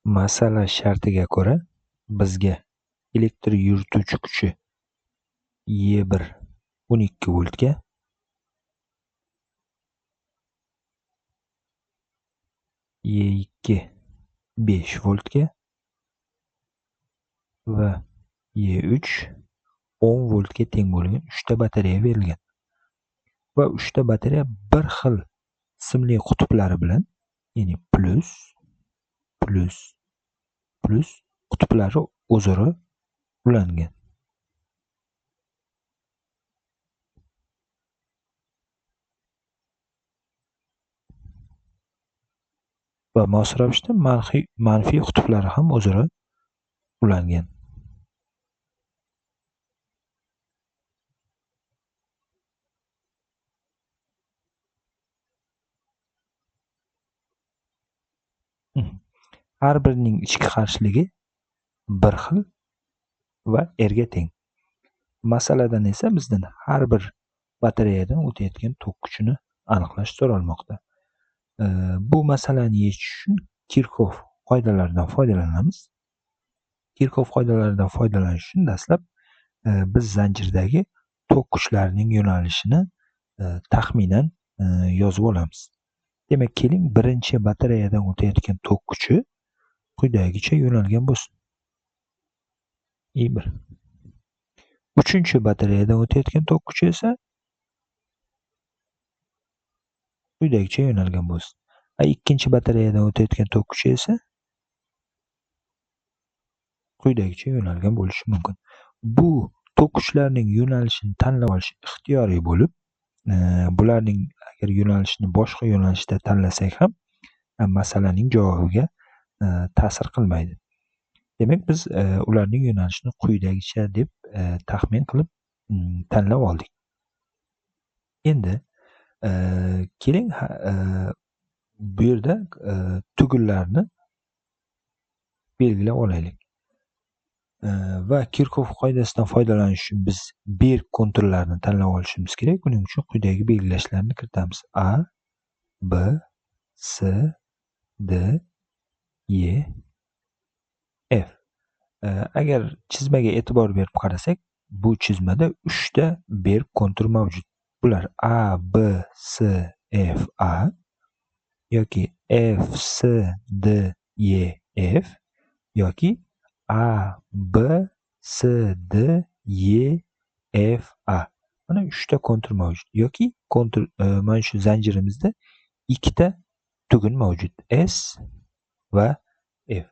Masala shartiga ko'ra bizga elektr yurituvchi kuchi E1 12 voltga, E2 5 voltga va E3 10 voltga teng bo'lgan 3 ta batareya berilgan va 3 ta batareya bir xil simli qutublari bilan, ya'ni plus qutublari o'zaro ulangan. Va mos ravishda manfiy qutublari ham o'zaro ulangan. Har birining ichki qarshiligi bir xil va R'ga teng. Masaladan esa bizdan har bir batareyadan o'tayotgan tok kuchini aniqlash so'ralmoqda. Bu masalani yechish uchun Kirchhoff qoidalaridan foydalanamiz. Kirchhoff qoidalaridan foydalanish uchun dastlab biz zanjirdagi tok kuchlarining yo'nalishini taxminan yozib olamiz. Demak, keling, birinchi batareyadan o'tayotgan tok kuchi quyidagicha yo'nalgan bo'lsin. E1. Uchinchi batareyadan o'tayotgan tok kuchi esa quyidagicha yo'nalgan bo'lsin. Ikkinchi batareyadan o'tayotgan tok kuchi esa quyidagicha yo'nalgan bo'lishi mumkin. Bu tok kuchlarining yo'nalishini tanlab olish ixtiyoriy bo'lib, bularning agar yo'nalishini boshqa yo'nalishda tanlasak ham masalaning javobiga ta'sir qilmaydi. Demak, biz ularning yo'nalishini quyidagicha deb taxmin qilib tanlab oldik. Endi keling, bu yerda tugunlarni belgilab olaylik. Va Kirchhoff qoidasidan foydalanish uchun biz berk konturlarini tanlab olishimiz kerak. Buning uchun quyidagi belgilashlarni kiritamiz. A, B, S, D, E, F. Agar chizmaga e'tibor berib qarasak, bu chizmada 3 ta berk kontur mavjud. Bular A, B, S, F, A yoki F, S, D, E, F yoki A, B, S, D, E, F, A. Mana 3 ta kontur mavjud. Yoki kontur mana shu zanjirimizda 2 ta tugun mavjud. S va F.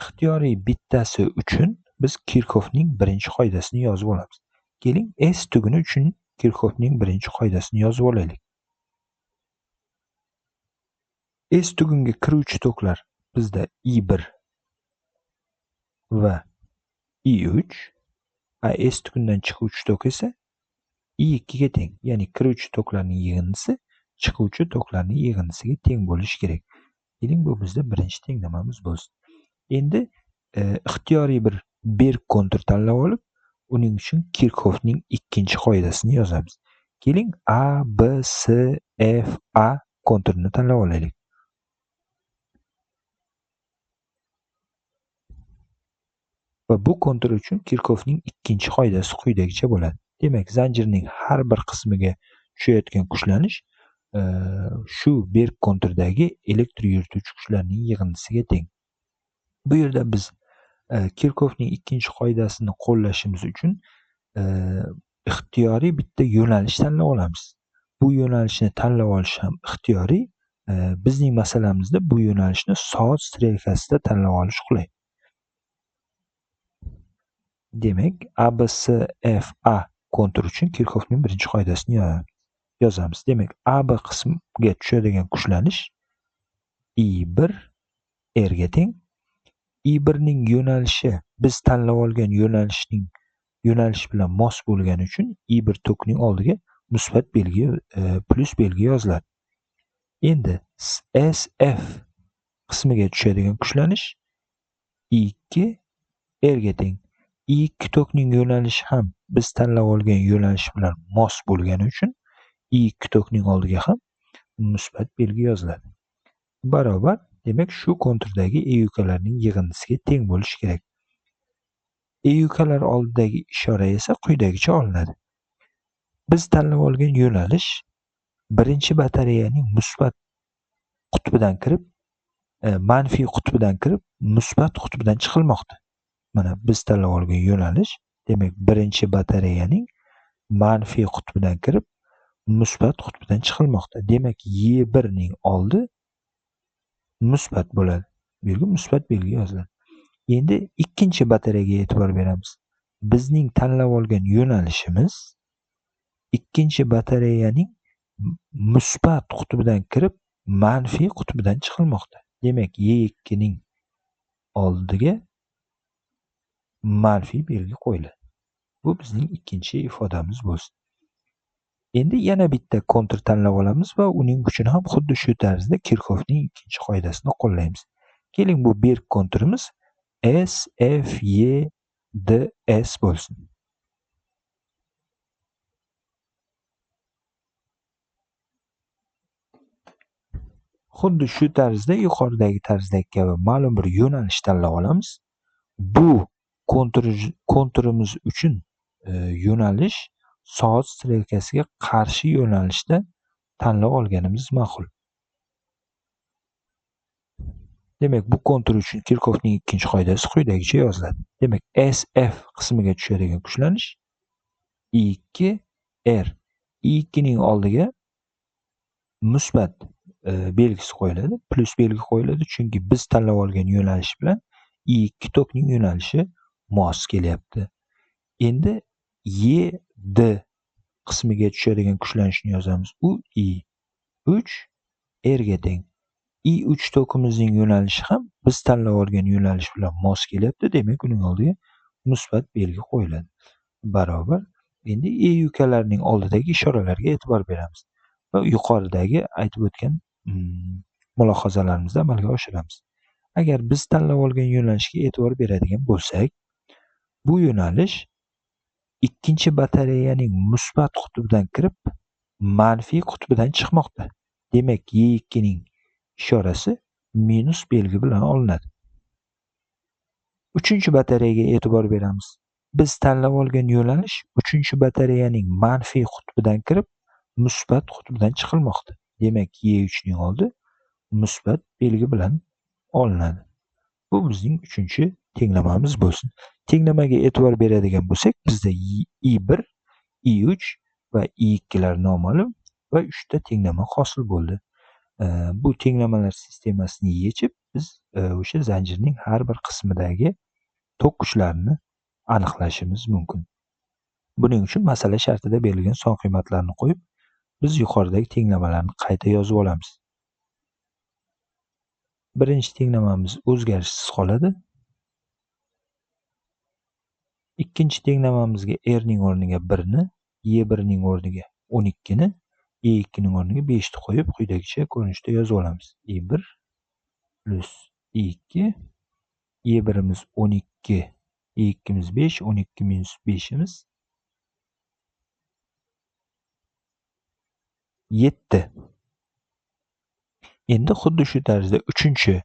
Ixtiyoriy bittasi uchun biz Kirchhoffning birinchi qoidasini yozib olamiz. Keling, S tuguni uchun Kirchhoffning birinchi qoidasini yozib olaylik. S tugunga kiruvchi toklar bizda I1 va I3. S tugundan chiquvchi tok esa I2 ga teng. Ya'ni kiruvchi toklarning yig'indisi chiquvchi toklarning yig'indisiga teng bo'lishi kerak. Keling, bu bizda birinchi tenglamamiz bo'lsin. Endi ixtiyoriy bir berk kontur tanlab olib, uning uchun Kirchhoffning ikkinchi qoidasini yozamiz. Keling, A, B, S, F, A konturini tanlab olaylik. Va bu kontur uchun Kirchhoffning ikkinchi qoidasi quyidagicha bo'ladi. Demak, zanjirning har bir qismiga tushayotgan kuchlanish shu berk konturdagi elektr yurituvchi kuchlarning yig'indisiga teng. Bu yerda biz Kirchhoffning ikkinchi qoidasini qo'llashimiz uchun ixtiyoriy bitta yo'nalish tanlab olamiz. Bu yo'nalishni tanlab olish ham ixtiyoriy. Bizning masalamizda bu yo'nalishni soat strelkasida tanlab olish qulay. Demak, ABCFA kontur uchun Kirchhoffning birinchi qoidasini yozamiz. Demak, AB qismiga tushadigan kuchlanish I1 R ga teng. I1 ning yo'nalishi biz tanlab olgan yo'nalish bilan mos bo'lgani uchun I1 tokning oldiga musbat belgi, plus belgi yoziladi. Endi SF qismiga tushadigan kuchlanish I2 R ga teng. I2 tokning yo'nalishi ham biz tanlab olgan yo'nalish bilan mos bo'lgani uchun I2 tokning oldiga ham musbat belgi yoziladi. Barobar, Demak, shu konturdagi EYUKlarning yig'indisiga teng bo'lishi kerak. EYUKlar oldidagi ishora esa quyidagicha olinadi. Biz tanlab olgan yo'nalish birinchi batareyaning musbat qutbidan kirib, manfiy qutbidan kirib, musbat qutbidan chiqilmoqda. Mana biz tanlab olgan yo'nalish, demak, birinchi batareyaning manfiy qutbidan kirib, musbat qutbidan chiqilmoqda. Demak, Y1 ning oldi musbat bo'ladi. Bu yerga musbat belgi yoziladi. Endi ikkinchi batareyaga e'tibor beramiz. Bizning tanlab olgan yo'nalishimiz ikkinchi batareyaning musbat qutbidan kirib, manfiy qutbidan chiqilmoqda. Demak, Y2 ning oldiga manfiy belgi qo'yiladi. Bu bizning ikkinchi ifodamiz bo'lsin. Endi yana bitta kontur tanlab olamiz va uning uchun ham xuddi shu tarzda Kirchhoffning ikkinchi qoidasini qo'llaymiz. Keling, bu berk konturimiz S, F, Y, D, S bo'lsin. Xuddi shu tarzda yuqoridagi tarzdagi kabi ma'lum bir yo'nalish tanlab olamiz. Bu konturimiz uchun yo'nalish soat strelkasiga qarshi yo'nalishda tanlab olganimiz ma'qul. Demak, bu kontur uchun Kirchhoffning ikkinchi qoidasi quyidagicha yoziladi. Demak, SF qismiga tushadigan kuchlanish I2R. I2 ning oldiga musbat belgisi qo'yiladi, plus belgi qo'yiladi, chunki biz tanlab olgan yo'nalish bilan I2 tokning yo'nalishi mos kelyapti. Endi YD qismiga tushadigan kuchlanishni yozamiz. U I3 R ga teng. I3 tokimizning yo'nalishi ham biz tanlab olgan yo'nalish bilan mos kelyapti. Demak, uning oldiga musbat belgi qo'yiladi. Barobar. Endi EYUKlarning oldidagi ishoralarga e'tibor beramiz va yuqoridagi aytib o'tgan mulohazalarimizni amalga oshiramiz. Agar biz tanlab olgan yo'nalishga e'tibor beradigan bo'lsak, bu yo'nalish ikkinchi batareyaning musbat qutbidan kirib, manfiy qutbidan chiqmoqda. Demak, Y2 ning ishorasi minus belgi bilan olinadi. Uchinchi batareyaga e'tibor beramiz. Biz tanlab olgan yo'nalish uchinchi batareyaning manfiy qutbidan kirib, musbat qutbidan chiqilmoqda. Demak, Y3 ning oldi musbat belgi bilan olinadi. Bu bizning uchinchi tenglamamiz bo'lsin. Tenglamaga e'tibor beradigan bo'lsak, bizda I1, I3 va I2 lar noma'lum va 3 ta tenglama hosil bo'ldi. Bu tenglamalar sistemasini yechib, biz o'sha zanjirning har bir qismidagi tok kuchlarini aniqlashimiz mumkin. Buning uchun masala shartida berilgan son qiymatlarni qo'yib, biz yuqoridagi tenglamalarni qayta yozib olamiz. Birinchi tenglamamiz o'zgarishsiz qoladi. Ikkinchi tenglamamizga R ning o'rniga 1 ni, Y1 ning o'rniga 12 ni, Y2 ning o'rniga 5 ni qo'yib, quyidagicha ko'rinishda yozib olamiz. Y1 plus Y2, Y1imiz 12, Y2miz 5, 12 minus 5imiz 7. Endi xuddi shu tarzda uchinchi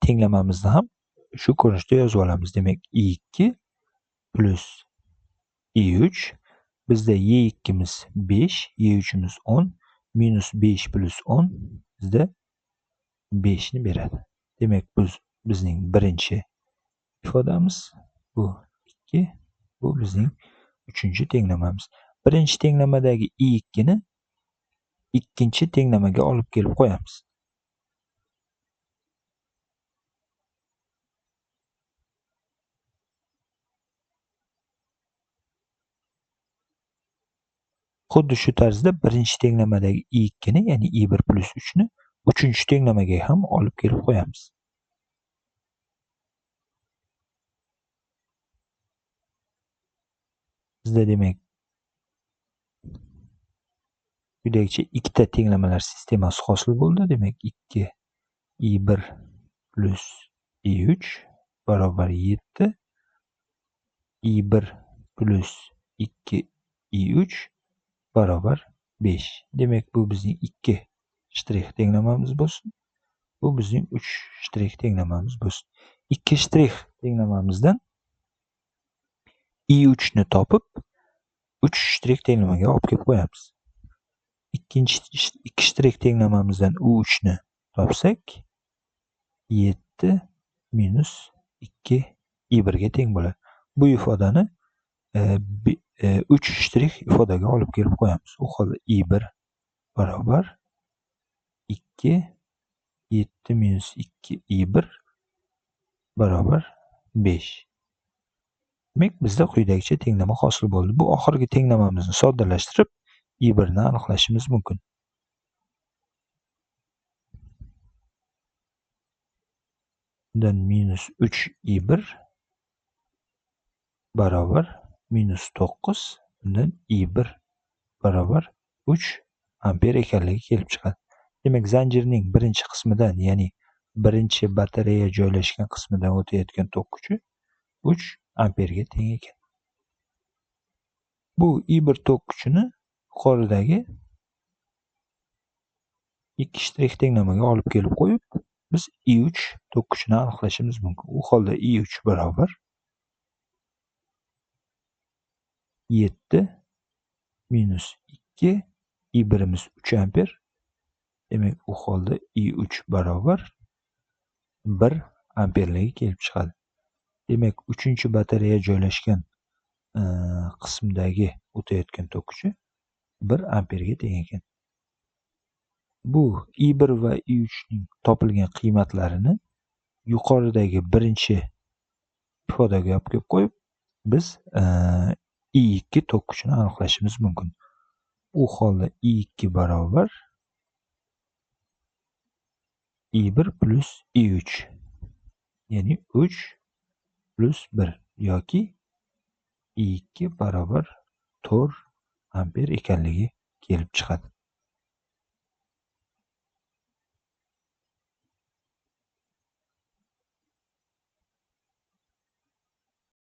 tenglamamizni ham shu ko'rinishda yozib olamiz. Demak, I2 plus I3, bizda Y2miz 5, Y3imiz 10, minus 5 plus 10 bizda 5 ni beradi. Demak, bizning birinchi ifodamiz, bu 2, bu bizning uchinchi tenglamamiz. Birinchi tenglamadagi I2 ni ikkinchi tenglamaga olib kelib qo'yamiz. Xuddi shu tarzda birinchi tenglamadagi I2 ni, ya'ni I1 plus 3 ni uchinchi tenglamaga ham olib kelib qo'yamiz. Bizda demak quyidagicha ikkita tenglamalar sistemasi hosil bo'ldi. Demak, 2 I1 plus I3 barobar 7, I1 plus 2 I3 barobar 5. Demak, bu bizning 2 shtrix tenglamamiz bo'lsin. Bu bizning 3 shtrix tenglamamiz bo'lsin. 2 shtrix tenglamamizdan i3 ni topib 3 shtrix tenglamaga olib kelib qo'yamiz. Ikkinchi 2 shtrix tenglamamizdan u3 ni topsak 7 minus 2 i1 ga teng bo'ladi. Bu ifodani 3 shtrix ifodaga olib kelib qo'yamiz. U holda i1 barobar 2 7 minus 2 i1 barobar 5. Demak, bizda quyidagicha tenglama hosil bo'ldi. Bu oxirgi tenglamamizni soddalashtirib i1 ni aniqlashimiz mumkin. Bundan minus 3 i1 barobar minus 9, bundan i1 barobar 3 amper ekanligi kelib chiqadi. Demak, zanjirning birinchi qismidan, ya'ni birinchi batareya joylashgan qismidan o'tayotgan tok kuchi 3 amperga teng ekan. Bu i1 tok kuchini yuqoridagi 2 shtrix tenglamaga olib kelib qo'yib, biz i3 tok kuchini aniqlashimiz mumkin. U holda i3 barobar 7 minus 2 i1imiz 3 amper. Demak, u holda i3 barobar 1 amperligi kelib chiqadi. Demak, 3-chi batareya joylashgan qismdagi o'tayotgan tok kuchi 1 amperga teng ekan. Bu i1 va i3 ning topilgan qiymatlarini yuqoridagi birinchi ifodaga olib kelib qo'yib, biz i2 tok kuchini aniqlashimiz mumkin. U holda i2 barobar i1 plus i3, ya'ni 3 plus 1 yoki i2 barobar 4 amper ekanligi kelib chiqadi.